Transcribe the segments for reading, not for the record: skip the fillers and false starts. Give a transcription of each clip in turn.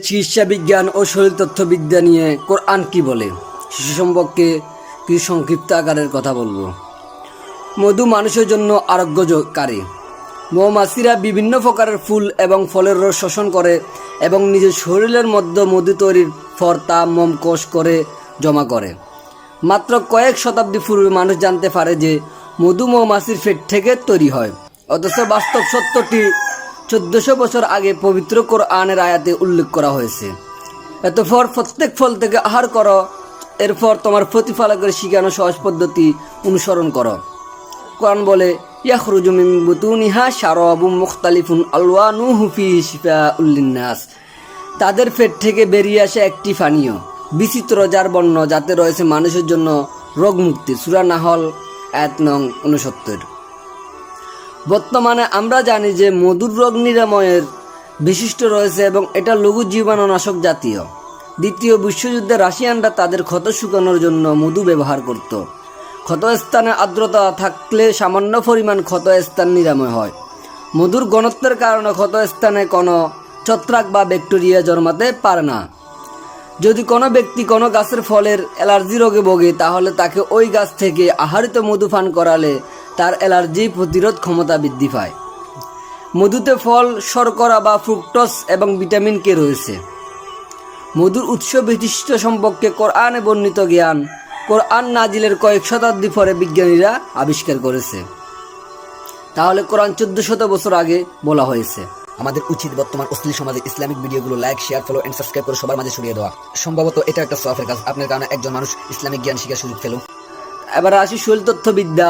চিকিৎসা বিজ্ঞান ও শরীরতত্ত্ববিদ্যা নিয়ে কোরআন কি বলে শিশু সম্পর্কে কিছু সংক্ষিপ্ত আকারের কথা বলবো। মধু মানুষের জন্য আরোগ্যকারী। মৌমাছিরা বিভিন্ন প্রকারের ফুল এবং ফলের রস শোষণ করে এবং নিজের শরীরের মধ্যে মধু তৈরির পর তা মোম কোষ করে জমা করে। মাত্র কয়েক শতাব্দী পূর্বে মানুষ জানতে পারে যে মধু মৌমাছির পেট থেকে তৈরি হয়, অথচ বাস্তব সত্যটি 1400 বছর আগে পবিত্র কোরআনের আয়াতে উল্লেখ করা হয়েছে। এতপর প্রত্যেক ফল থেকে আহার করো, এরপর তোমার প্রতিপালকের শিখানো সহজ পদ্ধতি অনুসরণ করো। কোরআন বলে, ইয়াখরুজু মিন বুতুনিহা শারাবুম মুখতালিফুন আলওয়ানুহু ফিহি শিফাউল লিন্নাস। তাদের পেট থেকে বেরিয়ে আসে একটি পানীয় বিচিত্র, যার বর্ণ যাতে রয়েছে মানুষের জন্য রোগমুক্তি। সূরা নাহল আয়াত নং 69। বর্তমানে আমরা জানি যে মধুর রোগ নিরাময়ের বিশিষ্ট রয়েছে এবং এটা লঘু জীবাণুনাশক জাতীয়। দ্বিতীয় বিশ্বযুদ্ধে রাশিয়ানরা তাদের ক্ষত শুকানোর জন্য মধু ব্যবহার করত। ক্ষতস্থানে আর্দ্রতা থাকলে সামান্য পরিমাণ ক্ষতস্থান নিরাময় হয়। মধুর ঘনত্বের কারণে ক্ষতস্থানে কোনো ছত্রাক বা ব্যাকটেরিয়া জন্মাতে পারে না। যদি কোনো ব্যক্তি কোনো গাছের ফলের অ্যালার্জি রোগে ভোগে, তাহলে তাকে ওই গাছ থেকে আহরিত মধু পান করালে তার অ্যালার্জি প্রতিরোধ ক্ষমতা বৃদ্ধি পায়। মধুতে ফল, শর্করা বা ফ্রুক্টোজ এবং ভিটামিন কে রয়েছে। মধুর উৎস বিশিষ্ট সম্পর্কে কোরআনে বর্ণিত জ্ঞান কোরআন নাজিলের কয়েক শতাব্দী পরে বিজ্ঞানীরা আবিষ্কার করেছে। তাহলে কোরআন 1400 বছর আগে বলা হয়েছে। আমাদের উচিত বর্তমান অশ্লীল সমাজে ইসলামিক ভিডিওগুলো like, share, follow and subscribe করে সবার মাঝে ছড়িয়ে দেওয়া। সম্ভবত এটা একটা সওয়াবের কাজ। আপনার কারণে একজন মানুষ ইসলামিক জ্ঞান শিখার সুযোগ পেল। এবার আসি শরীরতত্ত্ববিদ্যা।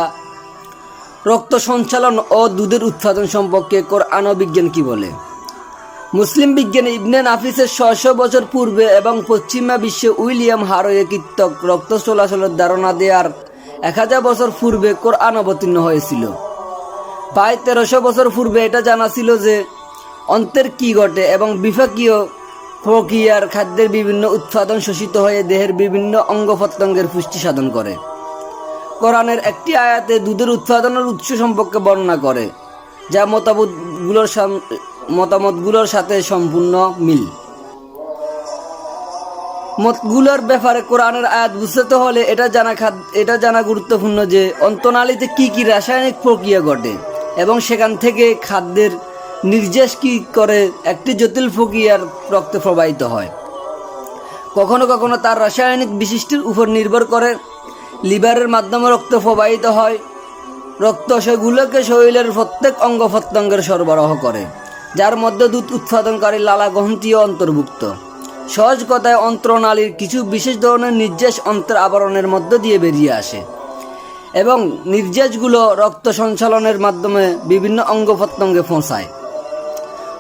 রক্ত সঞ্চালন ও দুধের উৎপাদন সম্পর্কে কোরআন ও বিজ্ঞান কি বলে? মুসলিম বিজ্ঞানী ইবনে নাফিসের 600 বছর পূর্বে এবং পশ্চিমা বিশ্বে উইলিয়াম হারোয়ে কৃতক রক্ত চলাচলের ধারণা দেওয়ার 1000 বছর পূর্বে কোরআন অবতীর্ণ হয়েছিল। প্রায় 1300 বছর পূর্বে এটা জানা ছিল যে অন্তের কি ঘটে এবং বিপাকীয় প্রক্রিয়ার খাদ্যের বিভিন্ন উৎপাদন শোষিত হয়ে দেহের বিভিন্ন অঙ্গ প্রত্যঙ্গের পুষ্টি সাধন করে। কোরআনের একটি আয়াতে দুধের উৎপাদনের উৎস সম্পর্কে বর্ণনা করে, যা মতামতগুলোর সাথে সম্পূর্ণ মিল। মতগুলোর ব্যাপারে কোরআনের আয়াত বুঝতে হলে এটা জানা গুরুত্বপূর্ণ যে অন্তনালীতে কি কি রাসায়নিক প্রক্রিয়া ঘটে এবং সেখান থেকে খাদ্যের নির্যাস কি করে একটি জটিল প্রক্রিয়ার রক্তে প্রবাহিত হয়। কখনো কখনো তার রাসায়নিক বিশিষ্টের উপর নির্ভর করে লিভারের মাধ্যমে রক্ত প্রবাহিত হয়। রক্ত সেগুলোকে শরীরের প্রত্যেক অঙ্গ প্রত্যঙ্গের সরবরাহ করে, যার মধ্যে দুধ উৎপাদনকারী লালা গ্রন্থিও অন্তর্ভুক্ত। সহজ কথায় অন্ত্রনালীর কিছু বিশেষ ধরনের নির্যাস অন্ত্রের আবরণের মধ্য দিয়ে বেরিয়ে আসে এবং নির্যাসগুলো রক্ত সঞ্চালনের মাধ্যমে বিভিন্ন অঙ্গ প্রত্যঙ্গে পৌঁছায়।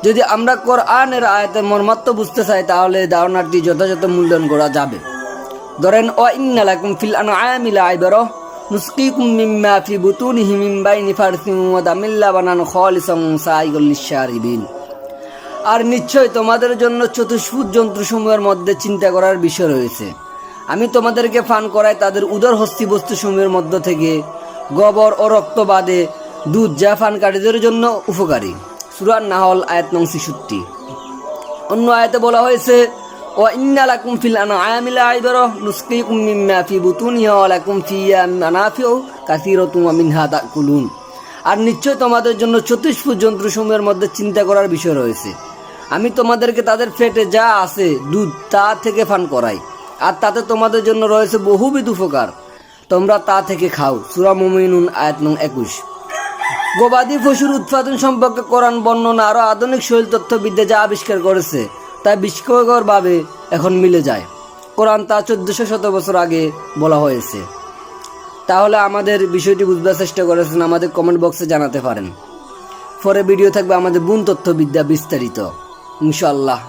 যদি আমরা কোরআনের আয়াতের মর্মার্থ বুঝতে চাই, তাহলে ধারণাটি যথাযথ মূল্যায়ন করা যাবে। ধরেন, ইন্না লাকুম ফিল আনআমি লাইবরা নুসকিকুম মিম্মা ফি বুতুনিহি মিন বাইনি ফারসিন ওয়া দামিন লাবানান খালিসান সাইগুল লিশারিবিন। আর নিশ্চয় তোমাদের জন্য চতুষ্পুত যন্ত্রসমূহের মধ্যে চিন্তা করার বিষয় রয়েছে। আমি তোমাদেরকে পান করাই তাদের উদর হস্তিবস্তুসমূহের মধ্য থেকে গোবর ও রক্ত বাদে দুধ, যা পানকারীদের জন্য উপকারী। সূরা নাহল আয়াত নং 66। অন্য আয়াতে বলা হয়েছে, ইন্না লাকুম ফিল আনআমি লাইবরা নুসকিকুম মিম্মা ফি বুতুনিহা ওয়া লাকুম ফিহা মানাফিউ কাসীরাতুন ওয়া মিনহা তাকুলুন। আর নিশ্চয় তোমাদের জন্য চতুষ্পুত যন্ত্রসমূহের মধ্যে চিন্তা করার বিষয় রয়েছে। আমি তোমাদেরকে তাদের পেটে যা আছে দুধ, তা থেকে পান করাই, আর তাতে তোমাদের জন্য রয়েছে বহুবিধ উপকার, তোমরা তা থেকে খাও। সূরা মুমিনুন আয়াত নং 21। গবাদি পশুর উৎপাদন সম্পর্কে কোরআন বর্ণনা আরও আধুনিক শরীরতত্ত্ববিদ্যা যা আবিষ্কার করেছে তা বিস্ময়করভাবে এখন মিলে যায়। কোরআন তা 1400 বছর আগে বলা হয়েছে। তাহলে আমাদের বিষয়টি বুঝবার চেষ্টা করেছেন, আমাদের কমেন্ট বক্সে জানাতে পারেন। পরে ভিডিও থাকবে আমাদের বুন তথ্যবিদ্যা বিস্তারিত, ইনশাআল্লাহ।